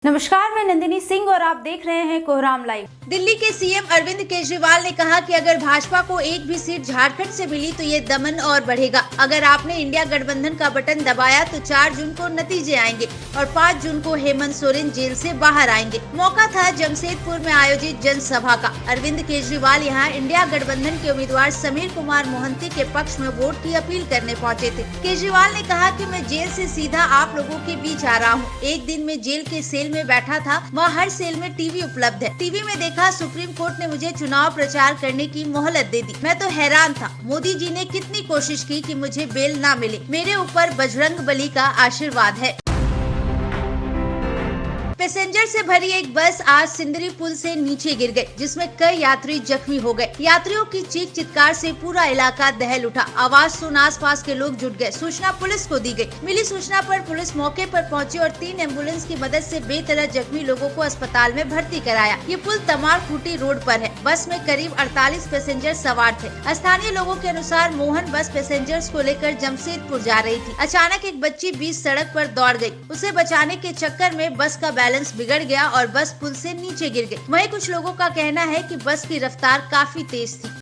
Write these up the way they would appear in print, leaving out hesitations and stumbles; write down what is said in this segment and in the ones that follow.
नमस्कार, मैं नंदिनी सिंह और आप देख रहे हैं कोहराम लाइव। दिल्ली के सीएम अरविंद केजरीवाल ने कहा कि अगर भाजपा को एक भी सीट झारखंड से मिली तो ये दमन और बढ़ेगा। अगर आपने इंडिया गठबंधन का बटन दबाया तो 4 जून को नतीजे आएंगे और 5 जून को हेमंत सोरेन जेल से बाहर आएंगे। मौका था जमशेदपुर में आयोजित जनसभा का। अरविंद केजरीवाल यहाँ इंडिया गठबंधन के उम्मीदवार समीर कुमार मोहंती के पक्ष में वोट की अपील करने पहुँचे थे। केजरीवाल ने कहा कि मैं जेल से सीधा आप लोगों के बीच आ रहा हूँ। एक दिन में जेल के सेल में बैठा था, वहाँ हर सेल में टीवी उपलब्ध है। टीवी में देखा सुप्रीम कोर्ट ने मुझे चुनाव प्रचार करने की मोहलत दे दी। मैं तो हैरान था। मोदी जी ने कितनी कोशिश की कि मुझे बेल ना मिले। मेरे ऊपर बजरंग बली का आशीर्वाद है। पैसेंजर से भरी एक बस आज सिंदरी पुल से नीचे गिर गई, जिसमें कई यात्री जख्मी हो गए। यात्रियों की चीख चित्कार से पूरा इलाका दहल उठा। आवाज सुन आसपास के लोग जुट गए। सूचना पुलिस को दी गई। मिली सूचना पर पुलिस मौके पर पहुंची और 3 एम्बुलेंस की मदद से बेतरह जख्मी लोगों को अस्पताल में भर्ती कराया। ये पुल तमार खूटी रोड पर है। बस में करीब 48 पैसेंजर सवार थे। स्थानीय लोगों के अनुसार मोहन बस पैसेंजर्स को लेकर जमशेदपुर जा रही थी। अचानक एक बच्ची बीच सड़क पर दौड़ गई। उसे बचाने के चक्कर में बस का बैलेंस बिगड़ गया और बस पुल से नीचे गिर गई। वहीं कुछ लोगों का कहना है कि बस की रफ्तार काफी तेज थी।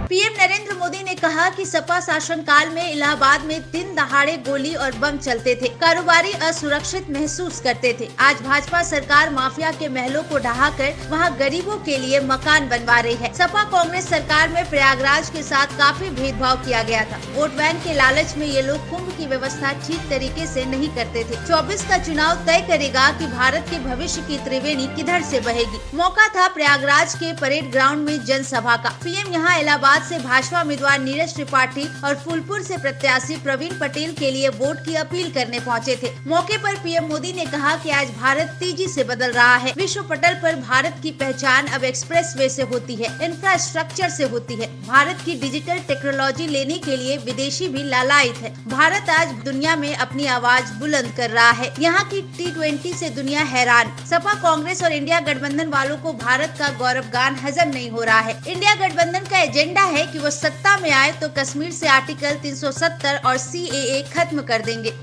पीएम नरेंद्र मोदी ने कहा कि सपा शासनकाल में इलाहाबाद में दिन दहाड़े गोली और बम चलते थे। कारोबारी असुरक्षित महसूस करते थे। आज भाजपा सरकार माफिया के महलों को ढहाकर वहां गरीबों के लिए मकान बनवा रही है। सपा कांग्रेस सरकार में प्रयागराज के साथ काफी भेदभाव किया गया था। वोट बैंक के लालच में ये लोग कुंभ की व्यवस्था ठीक तरीके से नहीं करते थे। 24 का चुनाव तय करेगा कि भारत के भविष्य की त्रिवेणी किधर से बहेगी। मौका था प्रयागराज के परेड ग्राउंड में जनसभा का। पीएम यहाँ इलाहाबाद से भाजपा उम्मीदवार नीरज त्रिपाठी और फूलपुर से प्रत्याशी प्रवीण पटेल के लिए वोट की अपील करने पहुंचे थे। मौके पर पीएम मोदी ने कहा कि आज भारत तेजी से बदल रहा है। विश्व पटल पर भारत की पहचान अब एक्सप्रेसवे से होती है, इंफ्रास्ट्रक्चर से होती है। भारत की डिजिटल टेक्नोलॉजी लेने के लिए विदेशी भी लालायित है। भारत आज दुनिया में अपनी आवाज बुलंद कर रहा है। यहाँ की T20 से दुनिया हैरान। सपा कांग्रेस और इंडिया गठबंधन वालों को भारत का गौरव गान हजम नहीं हो रहा है। इंडिया गठबंधन का एजेंडा है कि वो सत्ता में आए तो कश्मीर से आर्टिकल 370 और CAA खत्म कर देंगे।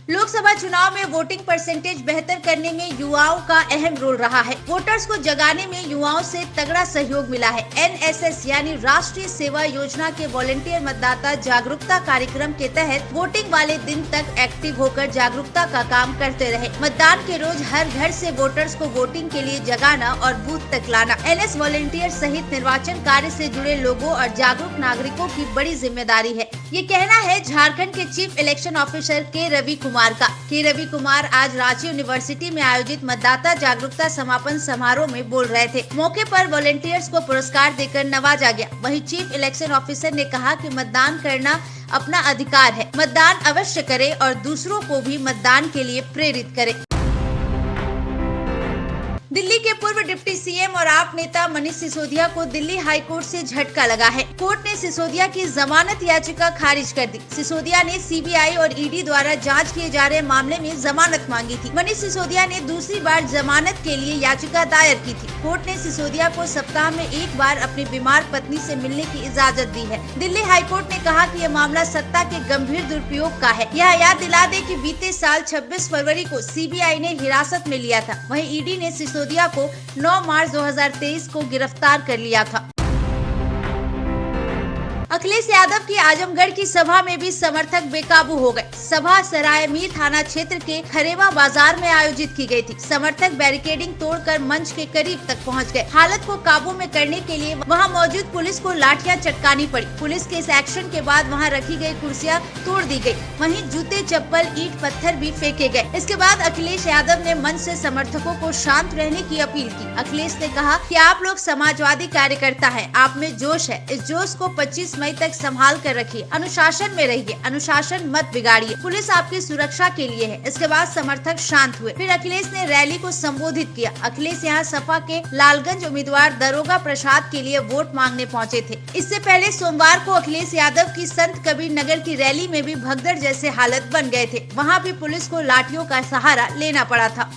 लोकसभा चुनाव में वोटिंग परसेंटेज बेहतर करने में युवाओं का अहम रोल रहा है। वोटर्स को जगाने में युवाओं से तगड़ा सहयोग मिला है। NSS यानी राष्ट्रीय सेवा योजना के वॉलेंटियर मतदाता जागरूकता कार्यक्रम के तहत वोटिंग वाले दिन तक एक्टिव होकर जागरूकता का काम करते रहे। मतदान के रोज हर घर से वोटर्स को वोटिंग के लिए जगाना और बूथ तक लाना NS वॉलेंटियर सहित निर्वाचन कार्य से जुड़े लोगों और जागरूक नागरिकों की बड़ी जिम्मेदारी है। ये कहना है झारखंड के चीफ इलेक्शन ऑफिसर के रवि कुमार आज रांची यूनिवर्सिटी में आयोजित मतदाता जागरूकता समापन समारोह में बोल रहे थे। मौके पर वॉलेंटियर्स को पुरस्कार देकर नवाजा गया। वहीं चीफ इलेक्शन ऑफिसर ने कहा कि मतदान करना अपना अधिकार है। मतदान अवश्य करें और दूसरों को भी मतदान के लिए प्रेरित करें। दिल्ली के पूर्व डिप्टी सीएम और आप नेता मनीष सिसोदिया को दिल्ली हाई कोर्ट से झटका लगा है। कोर्ट ने सिसोदिया की जमानत याचिका खारिज कर दी। सिसोदिया ने CBI और ED द्वारा जांच किए जा रहे मामले में जमानत मांगी थी। मनीष सिसोदिया ने दूसरी बार जमानत के लिए याचिका दायर की थी। कोर्ट ने सिसोदिया को सप्ताह में एक बार अपनी बीमार पत्नी से मिलने की इजाजत दी है। दिल्ली हाई कोर्ट ने कहा कि यह मामला सत्ता के गंभीर दुरुपयोग का है। यह याद दिला दे कि बीते साल 26 फरवरी को CBI ने हिरासत में लिया था। वहीं ED ने सिसोदिया को 9 मार्च 2023 को गिरफ्तार कर लिया था। अखिलेश यादव की आजमगढ़ की सभा में भी समर्थक बेकाबू हो गए। सभा सरायमीर थाना क्षेत्र के खरेवा बाजार में आयोजित की गई थी। समर्थक बैरिकेडिंग तोड़कर मंच के करीब तक पहुंच गए। हालत को काबू में करने के लिए वहां मौजूद पुलिस को लाठियां चटकानी पड़ी। पुलिस के इस एक्शन के बाद वहां रखी गई कुर्सियां तोड़ दी गई। वहीं जूते, चप्पल, ईंट, पत्थर भी फेंके गए। इसके बाद अखिलेश यादव ने मंच से समर्थकों को शांत रहने की अपील की। अखिलेश ने कहा कि आप लोग समाजवादी कार्यकर्ता हैं, आप में जोश है। इस जोश को 25 मई तक संभाल कर रखिए। अनुशासन में रहिए, अनुशासन मत बिगाड़िए। पुलिस आपकी सुरक्षा के लिए है। इसके बाद समर्थक शांत हुए। फिर अखिलेश ने रैली को संबोधित किया। अखिलेश यहाँ सपा के लालगंज उम्मीदवार दरोगा प्रसाद के लिए वोट मांगने पहुँचे थे। इससे पहले सोमवार को अखिलेश यादव की संत कबीर नगर की रैली में भी भगदड़ जैसे हालत बन गए थे। वहाँ भी पुलिस को लाठियों का सहारा लेना पड़ा था।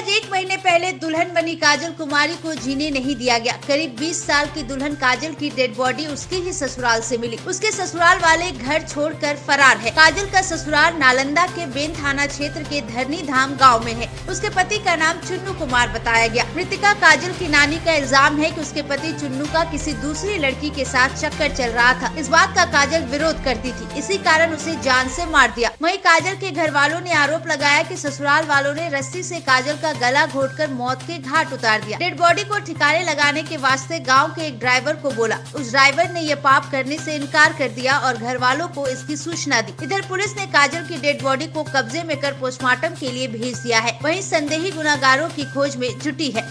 महज 1 महीने पहले दुल्हन बनी काजल कुमारी को जीने नहीं दिया गया। करीब 20 साल की दुल्हन काजल की डेड बॉडी उसके ही ससुराल से मिली। उसके ससुराल वाले घर छोड़कर फरार है। काजल का ससुराल नालंदा के बेन थाना क्षेत्र के धरनी धाम गाँव में है। उसके पति का नाम चुन्नू कुमार बताया गया। मृतका काजल की नानी का इल्जाम है कि उसके पति चुन्नू का किसी दूसरी लड़की के साथ चक्कर चल रहा था। इस बात का काजल विरोध करती थी, इसी कारण उसे जान से मार दिया। वहीं काजल के घर वालों ने आरोप लगाया कि ससुराल वालों ने रस्सी से काजल का गला घोटकर मौत के घाट उतार दिया। डेड बॉडी को ठिकाने लगाने के वास्ते गांव के एक ड्राइवर को बोला। उस ड्राइवर ने ये पाप करने से इनकार कर दिया और घर वालों को इसकी सूचना दी। इधर पुलिस ने काजल की डेड बॉडी को कब्जे में कर पोस्टमार्टम के लिए भेज दिया है। वहीं संदेही गुनाहगारों की खोज में जुटी है।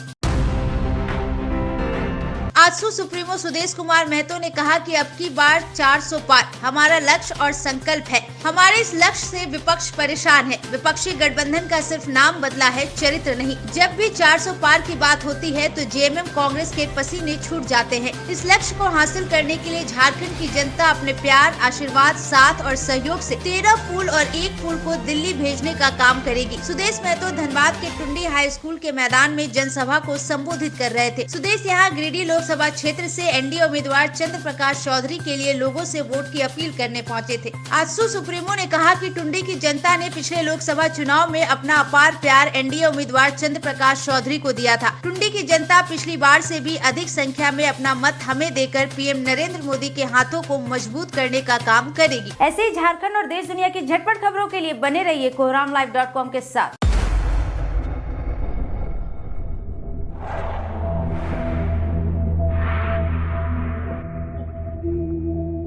आजसू सुप्रीमो सुदेश कुमार महतो ने कहा कि अब की बार 400 पार हमारा लक्ष्य और संकल्प है। हमारे इस लक्ष्य से विपक्ष परेशान है। विपक्षी गठबंधन का सिर्फ नाम बदला है, चरित्र नहीं। जब भी 400 पार की बात होती है तो जेएमएम कांग्रेस के पसीने छूट जाते हैं। इस लक्ष्य को हासिल करने के लिए झारखंड की जनता अपने प्यार, आशीर्वाद, साथ और सहयोग से 13 फूल और 1 फूल को दिल्ली भेजने का काम करेगी। सुदेश महतो धनबाद के टुंडी हाई स्कूल के मैदान में जनसभा को संबोधित कर रहे थे। सुदेश यहाँ गिरिडीह लोकसभा क्षेत्र से एनडीए उम्मीदवार चंद्र प्रकाश चौधरी के लिए लोगों से वोट की अपील करने पहुंचे थे। आजसू सुप्रीमो ने कहा कि टुंडी की जनता ने पिछले लोकसभा चुनाव में अपना अपार प्यार एनडीए उम्मीदवार चंद्र प्रकाश चौधरी को दिया था। टुंडी की जनता पिछली बार से भी अधिक संख्या में अपना मत हमें देकर पीएम नरेंद्र मोदी के हाथों को मजबूत करने का काम करेगी। ऐसे ही झारखंड और देश दुनिया की झटपट खबरों के लिए बने रहिए कोहरामलाइव.com के साथ।